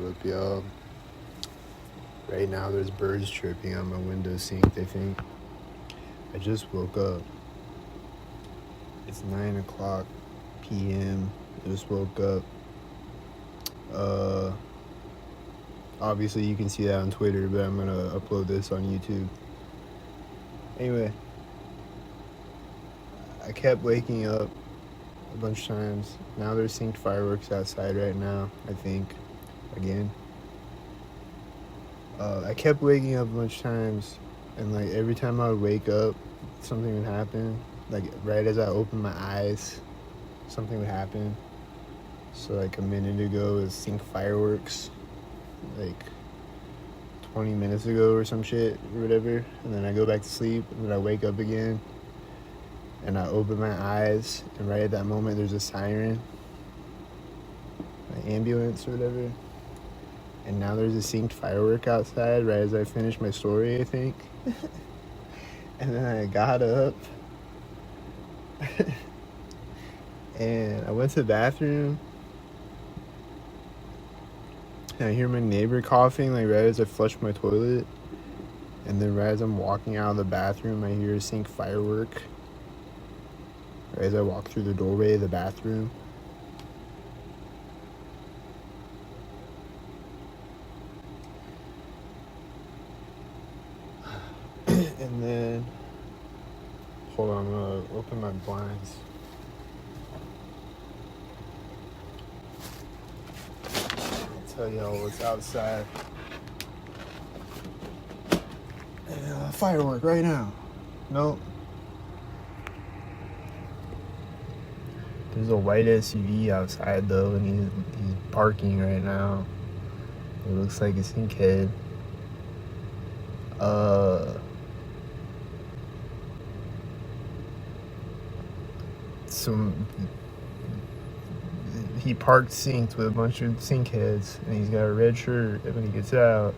up, y'all? Right now, there's birds chirping on my window seat, I think. I just woke up. It's 9 o'clock p.m. I just woke up. Obviously, you can see that on Twitter, but I'm gonna upload this on YouTube. Anyway, I kept waking up a bunch of times. Now there's synced fireworks outside right now, I think, again. I kept waking up a bunch of times, and like every time I would wake up, something would happen. Like right as I opened my eyes, something would happen. So like a minute ago it was synced fireworks, like 20 minutes ago or some shit or whatever, and then I go back to sleep, and then I wake up again, and I open my eyes, and right at that moment there's a siren, an ambulance or whatever, and now there's a synced firework outside right as I finished my story, I think. And then I got up and I went to the bathroom, and I hear my neighbor coughing like right as I flush my toilet, and then right as I'm walking out of the bathroom I hear a synced firework right as I walk through the doorway of the bathroom. And then, hold on, I'm gonna open my blinds. I'll tell y'all what's outside. Firework right now. Nope. There's a white SUV outside though, and he's parking right now. It looks like a synkhead. He parked synced with a bunch of synkheads, and he's got a red shirt when he gets out.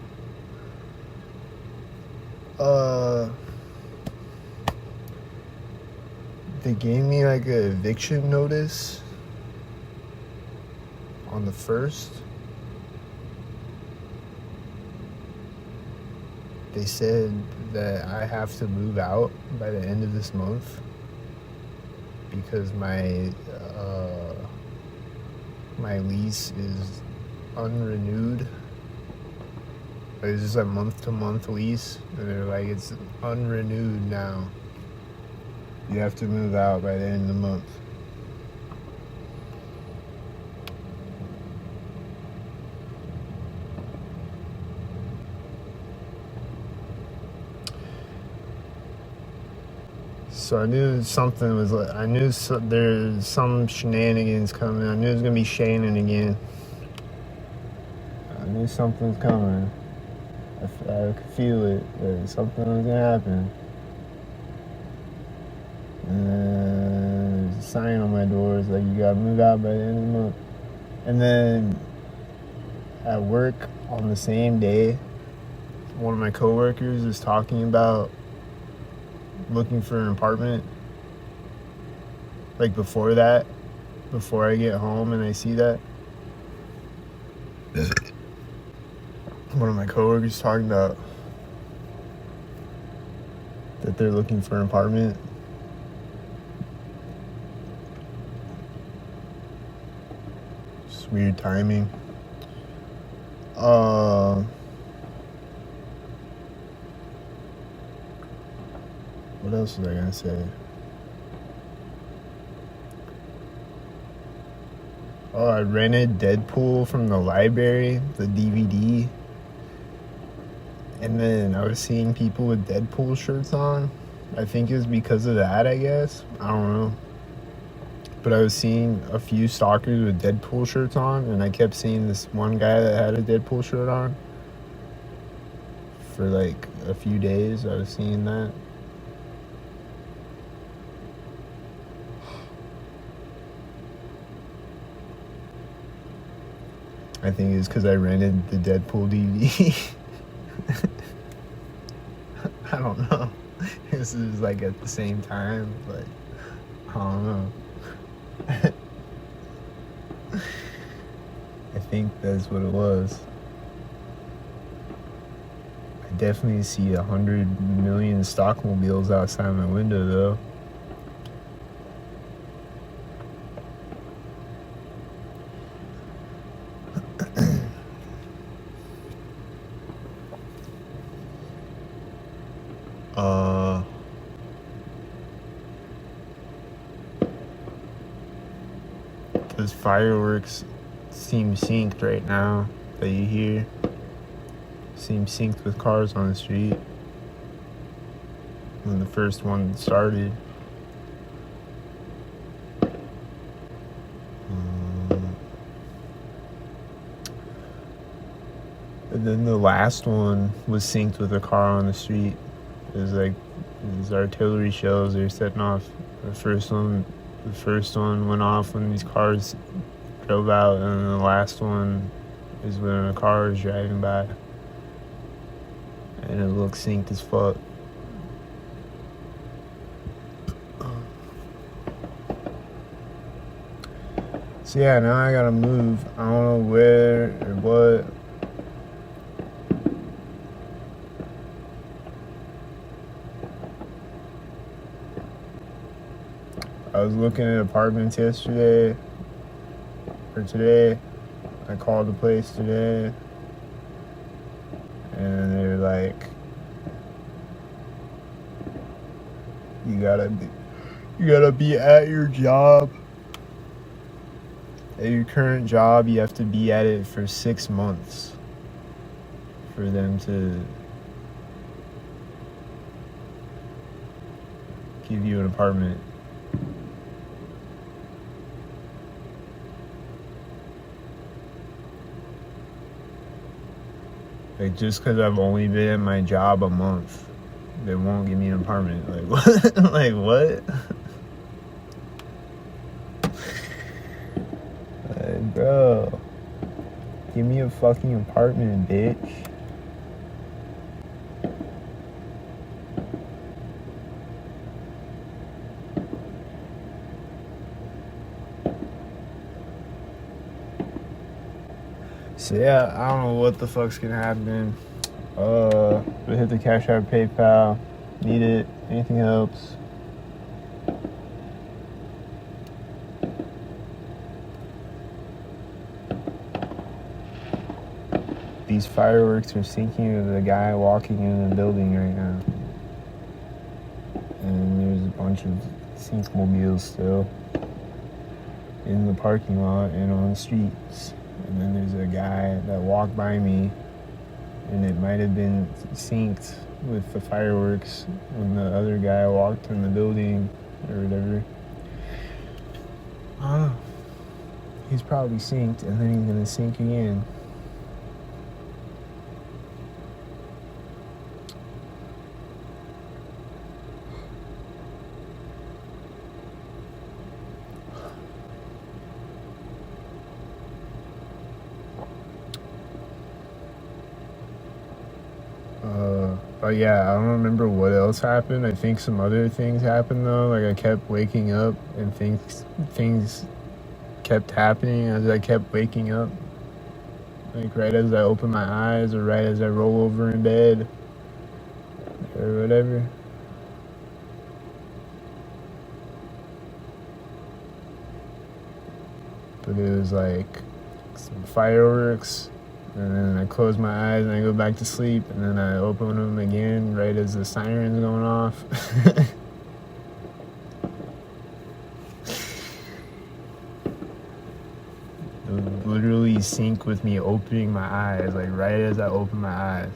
They gave me like a eviction notice on the 1st. They said that I have to move out by the end of this month because my lease is unrenewed. It's just a month-to-month lease, and they're like, it's unrenewed now. You have to move out by the end of the month. So I knew something was like, there's some shenanigans coming. I knew it was gonna be Shannon again. I knew something was coming. I could feel it, that something was gonna happen. And there's a sign on my door. It's like, you gotta move out by the end of the month. And then at work on the same day, one of my coworkers is talking about looking for an apartment. Like before I get home and I see that, one of my coworkers talking about that they're looking for an apartment. Just weird timing. What else was I gonna say? Oh, I rented Deadpool from the library, the DVD. And then I was seeing people with Deadpool shirts on. I think it was because of that, I guess. I don't know. But I was seeing a few stalkers with Deadpool shirts on, and I kept seeing this one guy that had a Deadpool shirt on. For like a few days, I was seeing that. I think it's because I rented the Deadpool DVD. I don't know. This is like at the same time, but I don't know. I think that's what it was. definitely see 100 million stockmobiles outside my window, though. Those fireworks seem synced right now that you hear. Seem synced with cars on the street. When the first one started. And then the last one was synced with a car on the street. It was like these artillery shells they were setting off. The first one went off when these cars drove out, and then the last one is when a car is driving by. And it looks synced as fuck. So yeah, now I gotta move. I don't know where or what. I was looking at apartments yesterday, or today. I called the place today, and they're like, you gotta be at your job. At your current job, you have to be at it for 6 months for them to give you an apartment. Like, just because I've only been at my job a month, they won't give me an apartment. Like, what? Like, what? Like, bro, give me a fucking apartment, bitch. So yeah, I don't know what the fuck's gonna happen. We hit the Cash App, PayPal. Need it. Anything helps. These fireworks are syncing with the guy walking in the building right now. And there's a bunch of syncmobiles still in the parking lot and on the streets. And then there's a guy that walked by me, and it might have been synced with the fireworks when the other guy walked in the building or whatever. I don't know. He's probably synced, and then he's gonna sync again. But yeah, I don't remember what else happened. I think some other things happened though. Like I kept waking up and things kept happening as I kept waking up. Like right as I open my eyes or right as I roll over in bed or whatever. But it was like some fireworks. And then I close my eyes and I go back to sleep, and then I open them again right as the siren's going off. It would literally sync with me opening my eyes, like right as I open my eyes.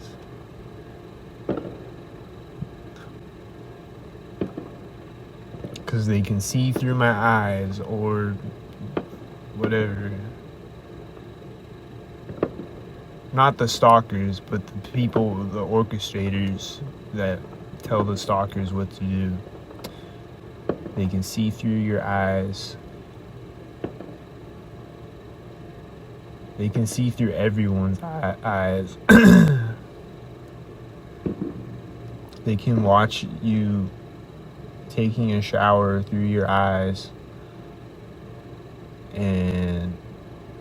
Because they can see through my eyes or whatever. Not the stalkers, but the people, the orchestrators that tell the stalkers what to do. They can see through your eyes. They can see through everyone's eyes. They can watch you taking a shower through your eyes and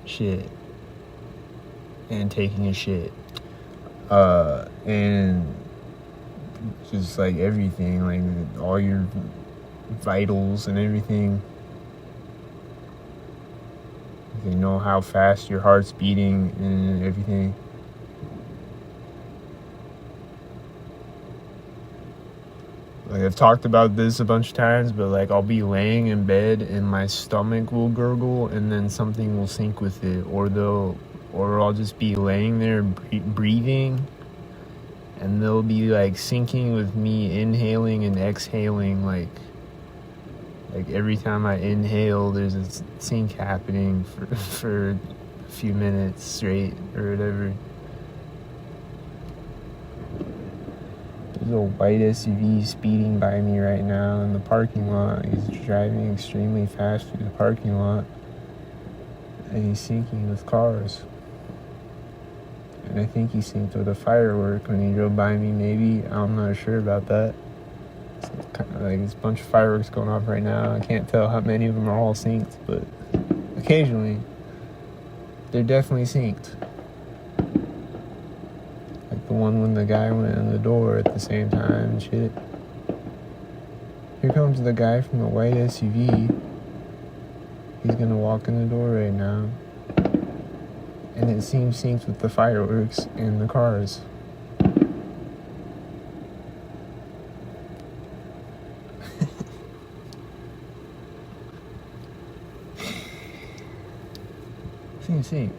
shit. And taking a shit. And just like everything, like all your vitals and everything. You know how fast your heart's beating and everything. Like I've talked about this a bunch of times, but like I'll be laying in bed and my stomach will gurgle and then something will sync with it, or I'll just be laying there breathing and they'll be like syncing with me inhaling and exhaling. Like every time I inhale, there's a sync happening for a few minutes straight or whatever. There's a white SUV speeding by me right now in the parking lot. He's driving extremely fast through the parking lot. And he's syncing with cars. And I think he synced with a firework when he drove by me, maybe. I'm not sure about that. It's kind of like there's a bunch of fireworks going off right now. I can't tell how many of them are all synced, but occasionally, they're definitely synced. Like the one when the guy went in the door at the same time and shit. Here comes the guy from the white SUV. He's gonna walk in the door right now. And it seems synced with the fireworks and the cars. Seems synced.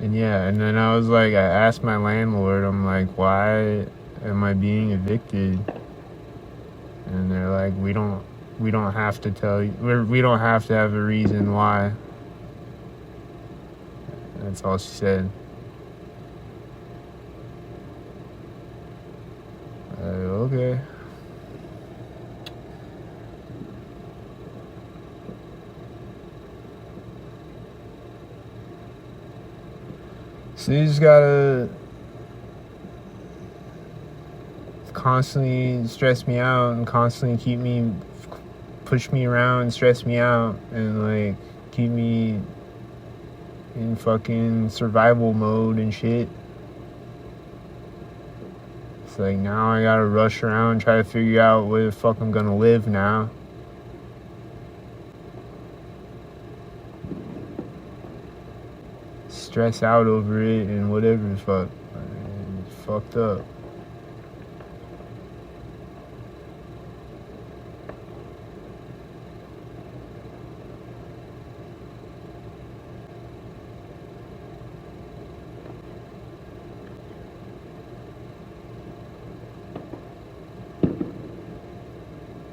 And yeah, and then I was like, I asked my landlord, I'm like, why am I being evicted? And they're like, we don't have to tell you, we don't have to have a reason why. That's all she said. Okay. So you just gotta constantly stress me out and constantly push me around and stress me out and like keep me in fucking survival mode and shit. It's like now I gotta rush around and try to figure out where the fuck I'm gonna live now. Stress out over it and whatever the fuck. It's fucked up.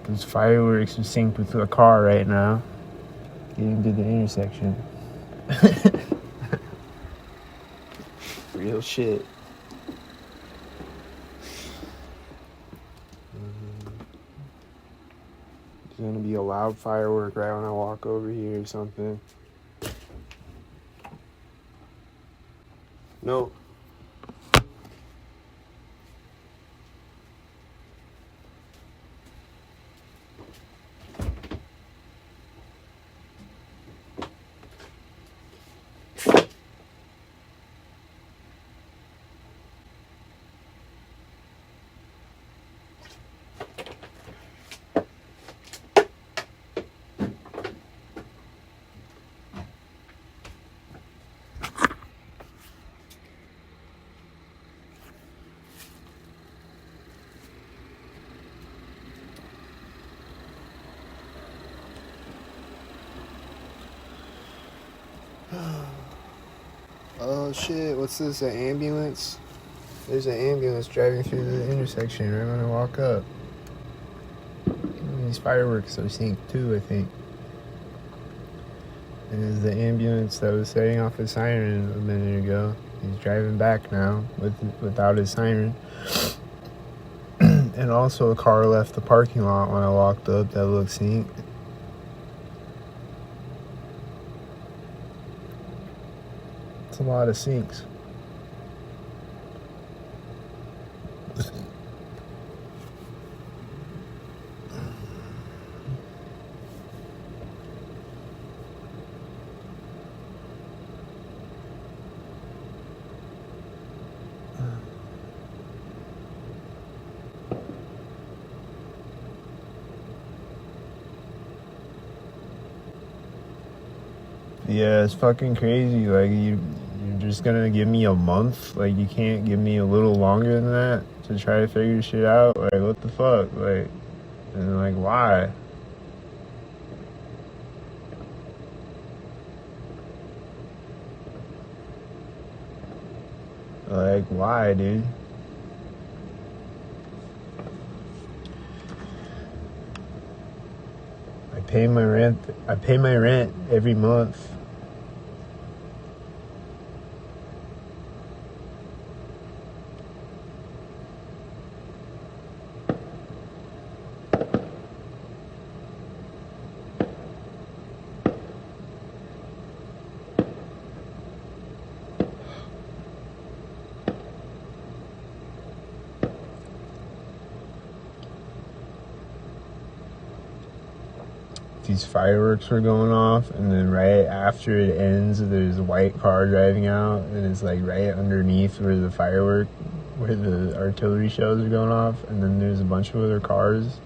Those fireworks are synced with a car right now. Getting to the intersection. Real shit. There's gonna be a loud firework right when I walk over here or something. No. Oh shit, what's this, an ambulance? There's an ambulance driving through the intersection right when I walk up. And these fireworks are synced too, I think. And it's the ambulance that was setting off his siren a minute ago. He's driving back now without his siren. And also a car left the parking lot when I walked up that looked synced. It's a lot of syncs. Yeah, it's fucking crazy. Like, you're just gonna give me a month? Like, you can't give me a little longer than that to try to figure shit out? Like, what the fuck? Like, and like, why? Like, why, dude? I pay my rent every month. These fireworks were going off, and then right after it ends, there's a white car driving out, and it's like right underneath where the artillery shells are going off, and then there's a bunch of other cars,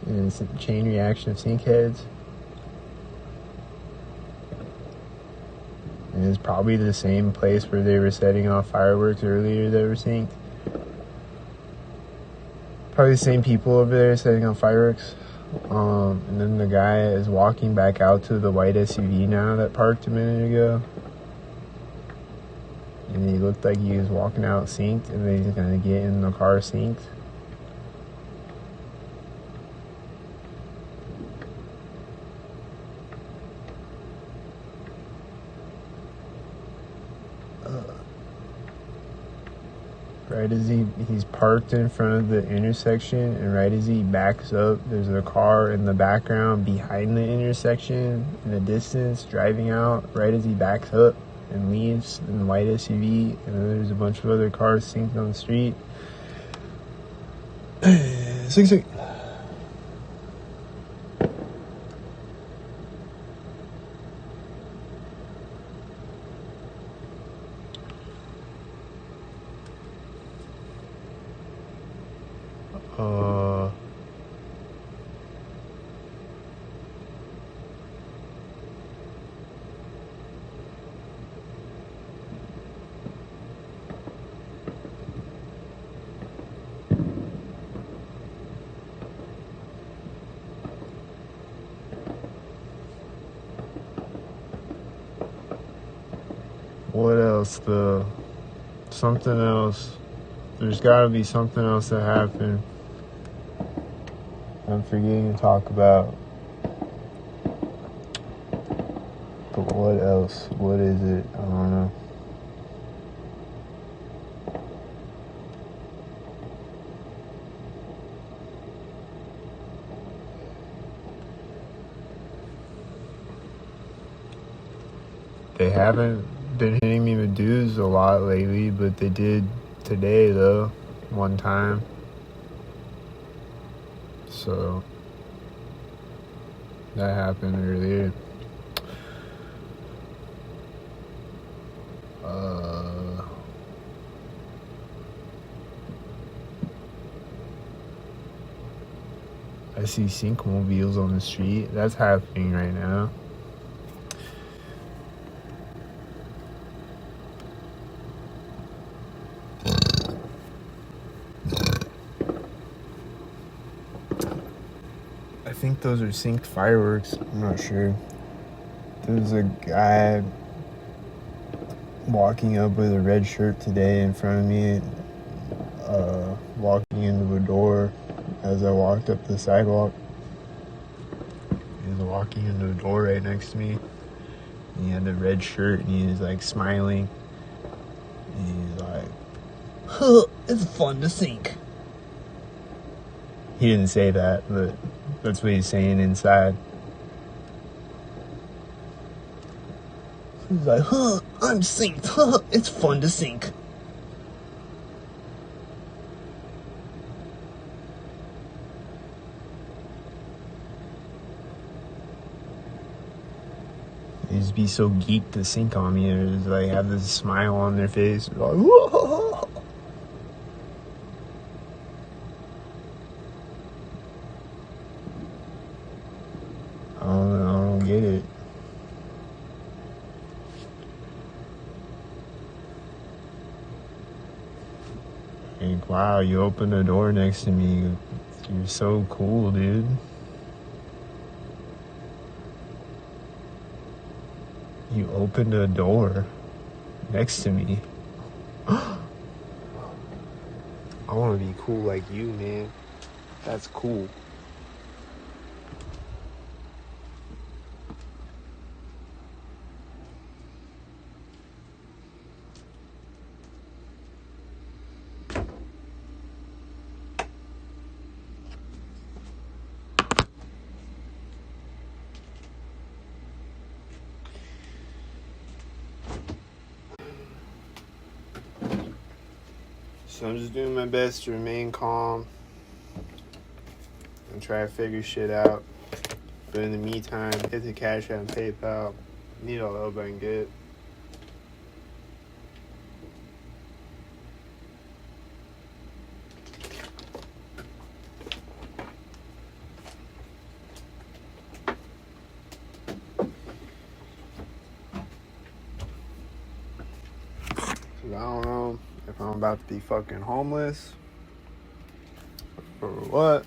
and it's a chain reaction of sink heads. And it's probably the same place where they were setting off fireworks earlier that were synced. Probably the same people over there setting off fireworks. And then the guy is walking back out to the white SUV now that parked a minute ago. And he looked like he was walking out synced, and then he's gonna get in the car synced. Right as he's parked in front of the intersection, and right as he backs up, there's a car in the background behind the intersection in the distance driving out right as he backs up and leaves in the white SUV, and then there's a bunch of other cars synced on the street. 6 What else? Something else. There's gotta be something else that happened I'm forgetting to talk about. But what else? What is it? I don't know. They haven't been hitting me with dues a lot lately, but they did today, though, one time. So, that happened earlier. I see sink mobiles on the street. That's happening right now. I think those are synced fireworks. I'm not sure. There's a guy walking up with a red shirt today in front of me, walking into a door as I walked up the sidewalk. He was walking into a door right next to me. He had a red shirt and he was like smiling. And he's like, huh, it's fun to sink. He didn't say that, but that's what he's saying inside. He's like, huh, I'm synced. Huh, it's fun to sink. They just be so geeked to sync on me. They just like have this smile on their face. Like, whoa. I don't get it. Like, wow, you opened a door next to me. You're so cool, dude. You opened a door next to me. I want to be cool like you, man. That's cool. So I'm just doing my best to remain calm and try to figure shit out. But in the meantime, hit the Cash App and PayPal. Need all the help I can get. Cause I don't know if I'm about to be fucking homeless or what.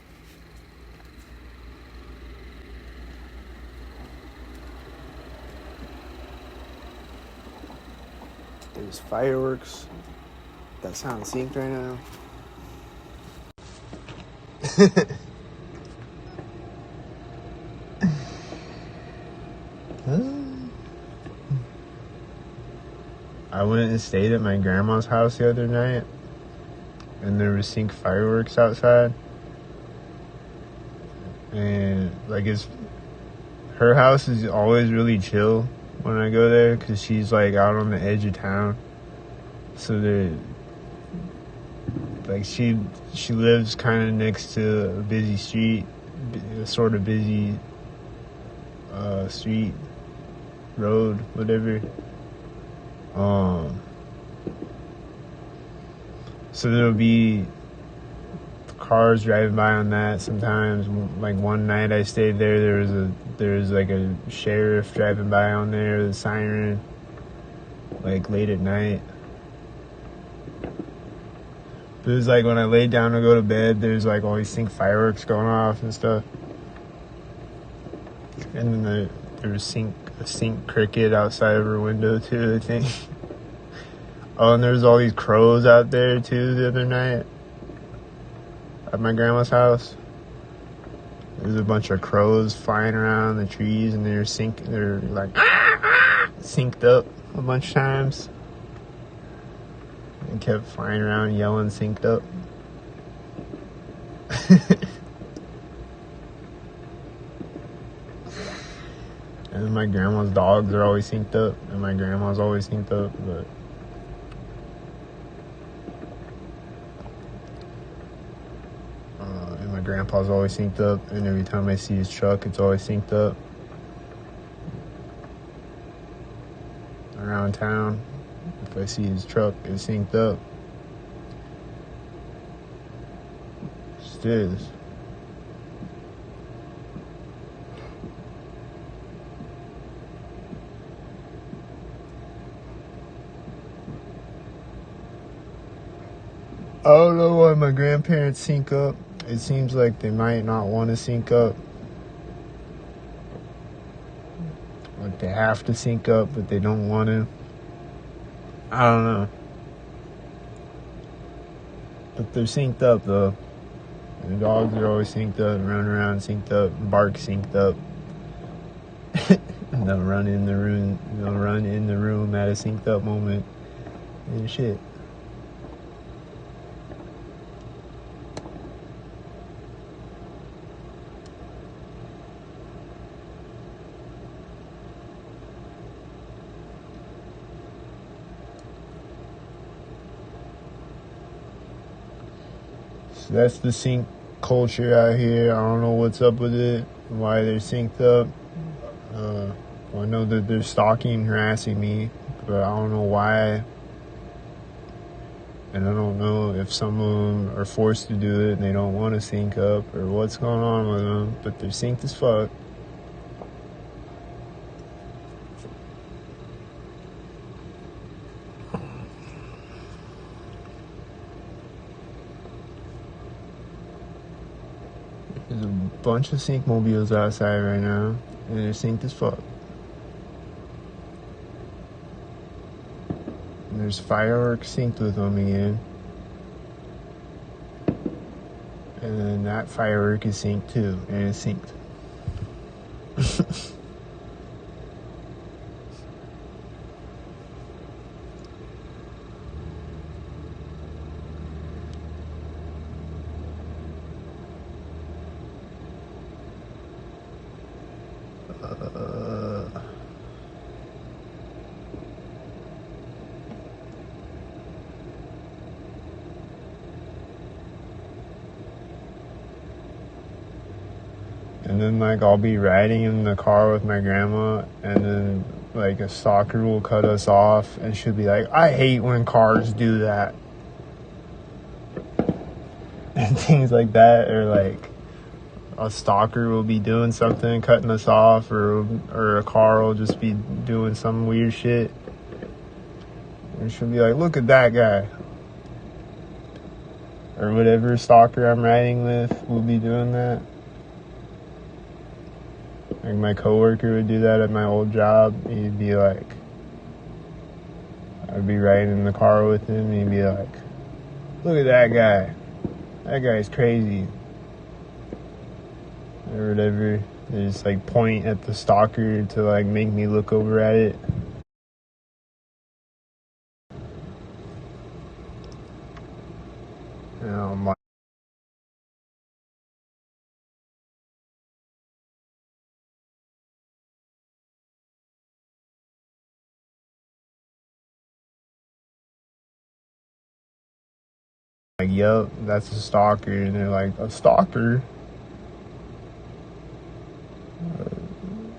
There's fireworks. That sound synced right now. I went and stayed at my grandma's house the other night, and there was sync fireworks outside. And like, her house is always really chill when I go there, because she's like out on the edge of town. So like she lives kind of next to a busy street, a sort of busy street, road, whatever. So there'll be cars driving by on that sometimes. Like one night I stayed there, there was like a sheriff driving by on there, the siren, like late at night. But it was like when I laid down to go to bed, there's like all these sync fireworks going off and stuff. And then there was a sync cricket outside of her window too, I think. Oh, and there's all these crows out there too the other night at my grandma's house. There's a bunch of crows flying around the trees, and they're like synced up a bunch of times. And kept flying around yelling synced up. And my grandma's dogs are always synced up, and my grandma's always synced up, but and my grandpa's always synced up, and every time I see his truck, it's always synced up. Around town, if I see his truck, it's synced up. Just is. I don't know why my grandparents sync up. It seems like they might not want to sync up. Like they have to sync up, but they don't want to. I don't know. But they're synced up though. And the dogs are always synced up, run around synced up, bark synced up. And they'll run in the room. They'll run in the room at a synced up moment and shit. So that's the sync culture out here. I don't know what's up with it, why they're synced up. I know that they're stalking and harassing me, but I don't know why. And I don't know if some of them are forced to do it and they don't want to sync up or what's going on with them, but they're synced as fuck. There's a bunch of syncmobiles outside right now, and they're synced as fuck. And there's fireworks synced with them again. And then that firework is synced too, and it's synced. And then, like, I'll be riding in the car with my grandma, and then, like, a stalker will cut us off, and she'll be like, I hate when cars do that. And things like that, or, like, a stalker will be doing something, cutting us off, or a car will just be doing some weird shit. And she'll be like, look at that guy. Or whatever stalker I'm riding with will be doing that. Like, my coworker would do that at my old job. He'd be like, I'd be riding in the car with him, and he'd be like, look at that guy. That guy's crazy. Or whatever. They just, like, point at the stalker to, like, make me look over at it. And I'm like, yup, that's a stalker. And they're like, a stalker?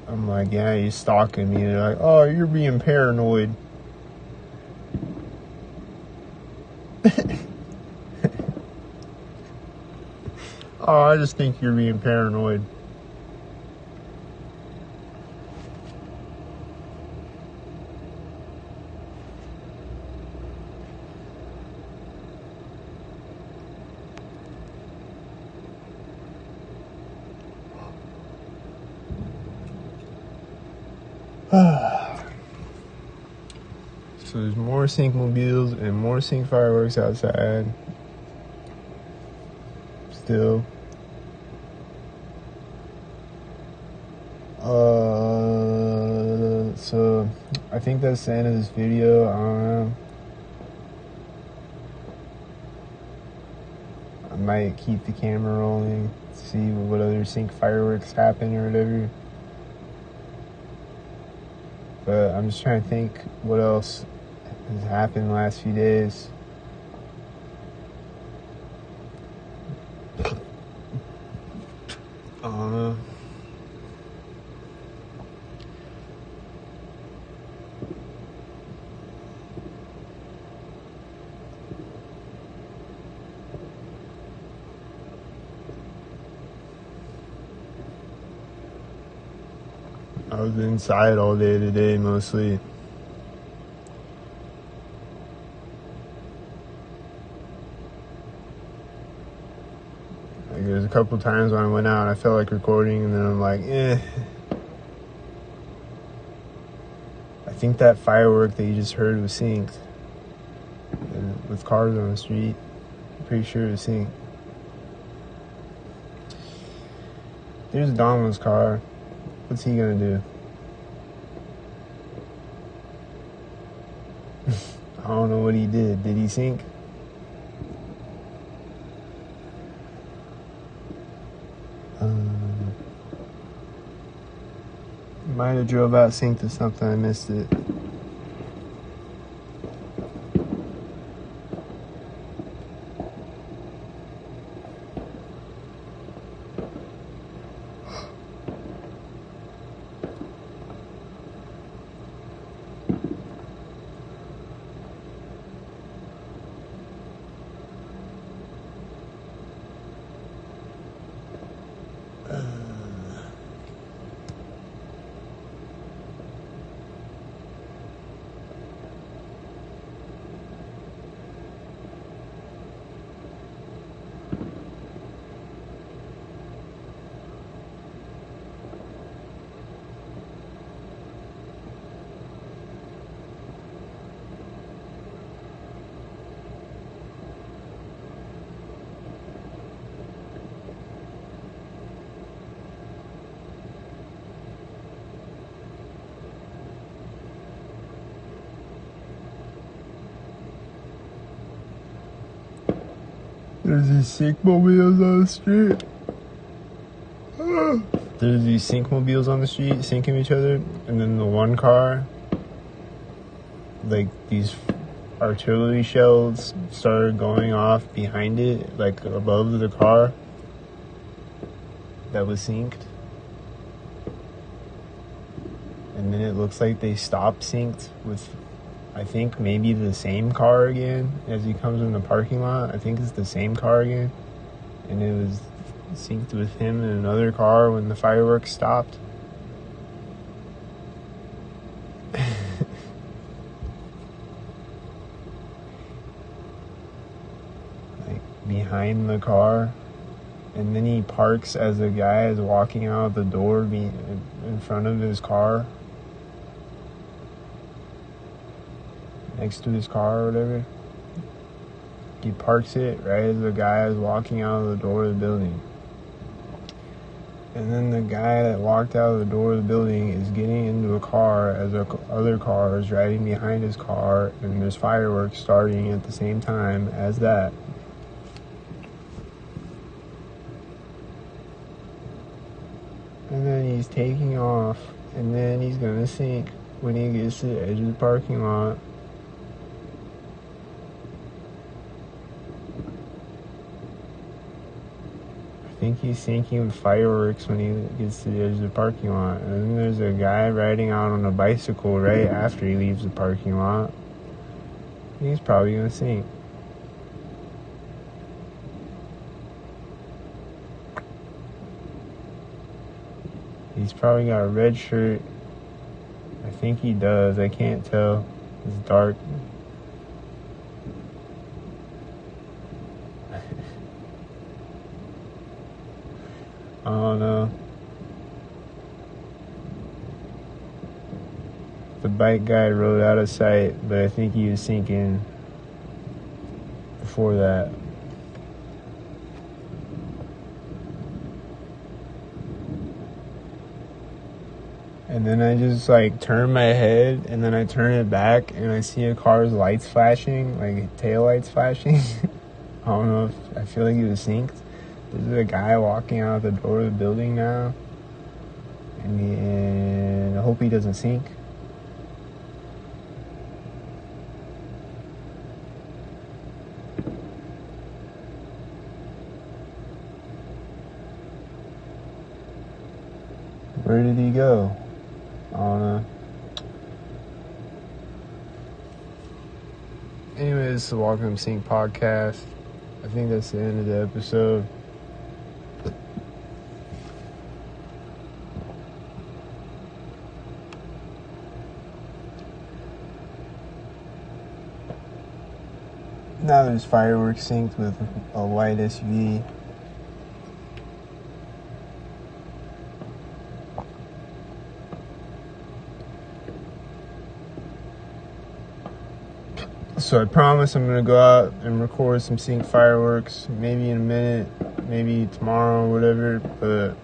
I'm like, yeah, he's stalking me. And they're like, oh, you're being paranoid. Oh, I just think you're being paranoid. So there's more syncmobiles and more sync fireworks outside. Still. So I think that's the end of this video. I don't know. I might keep the camera rolling, see what other sync fireworks happen or whatever. But I'm just trying to think what else has happened the last few days. I don't know. I was inside all day today, mostly. Like, there's a couple times when I went out and I felt like recording, and then I'm like, I think that firework that you just heard was synced. And with cars on the street, I'm pretty sure it was synced. There's Donald's car. What's he gonna do? I don't know what he did. Did he sync? Might have drove out synced or something. I missed it. There's these sinkmobiles on the street. There's these sinkmobiles on the street sinking each other, and then the one car, like these artillery shells started going off behind it, like above the car that was synced. And then it looks like they stopped synced with, I think, maybe the same car again as he comes in the parking lot. I think it's the same car again. And it was synced with him in another car when the fireworks stopped. Like behind the car. And then he parks as the guy is walking out the door in front of his car. Next to his car or whatever. He parks it right as the guy is walking out of the door of the building. And then the guy that walked out of the door of the building is getting into a car as other car is riding behind his car, and there's fireworks starting at the same time as that. And then he's taking off, and then he's gonna sink when he gets to the edge of the parking lot. I think he's sinking with fireworks when he gets to the edge of the parking lot. And then there's a guy riding out on a bicycle right after he leaves the parking lot. He's probably gonna sink. He's probably got a red shirt. I think he does. I can't tell. It's dark. I don't know. The bike guy rode out of sight, but I think he was sinking before that. And then I just turn my head, and then I turn it back, and I see a car's lights flashing, like tail lights flashing. I don't know if I feel like he was synced. There's a guy walking out the door of the building now, and I hope he doesn't sink. Where did he go? I don't know. Anyways, the Welcome Sync podcast. I think that's the end of the episode. Now there's fireworks synced with a white SUV. So I promise I'm going to go out and record some sync fireworks, maybe in a minute, maybe tomorrow or whatever, but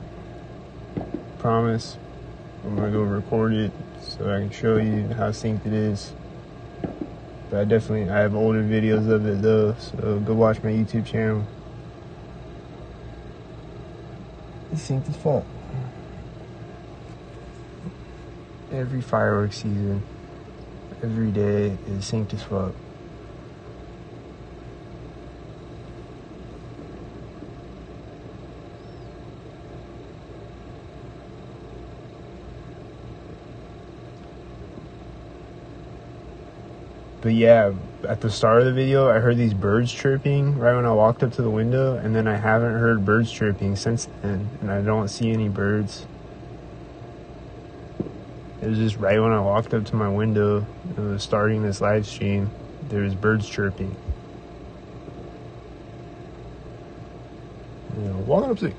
promise I'm going to go record it so I can show you how synced it is. But I have older videos of it though, so go watch my YouTube channel. It's synced as fuck. Every fireworks season, every day is synced as fuck. But yeah, at the start of the video, I heard these birds chirping right when I walked up to the window, and then I haven't heard birds chirping since then, and I don't see any birds. It was just right when I walked up to my window, it was starting this live stream, there was birds chirping. Welcome to